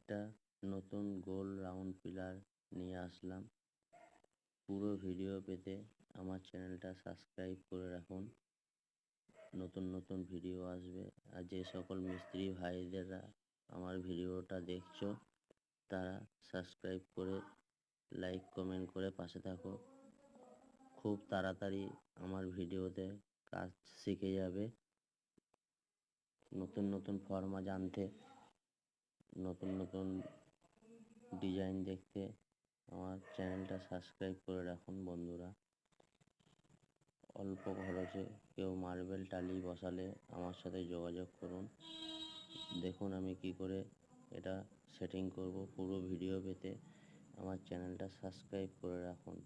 একটা নতুন গোল round pillar নিয়ে আসলাম। পুরো ভিডিও পেতে আমার চ্যানেলটা সাবস্ক্রাইব করে রাখুন। নতুন নতুন ভিডিও আসবে। আর যে সকল মিস্ত্রি ভাইদেরা আমার ভিডিওটা দেখছো তারা সাবস্ক্রাইব করে লাইক কমেন্ট করে পাশে থাকো। খুব তাড়াতাড়ি আমার ভিডিওতে কাজ শিখে যাবে। নতুন নতুন ফর্মা জানতে, নতুন নতুন ডিজাইন দেখতে আমার চ্যানেলটা সাবস্ক্রাইব করে রাখুন বন্ধুরা। অল্প খরচে কেউ মার্বেল টালি বসালে আমার সাথে যোগাযোগ করুন। দেখুন আমি কি করে এটা সেটিং করব। পুরো ভিডিও পেতে আমার চ্যানেলটা সাবস্ক্রাইব করে রাখুন।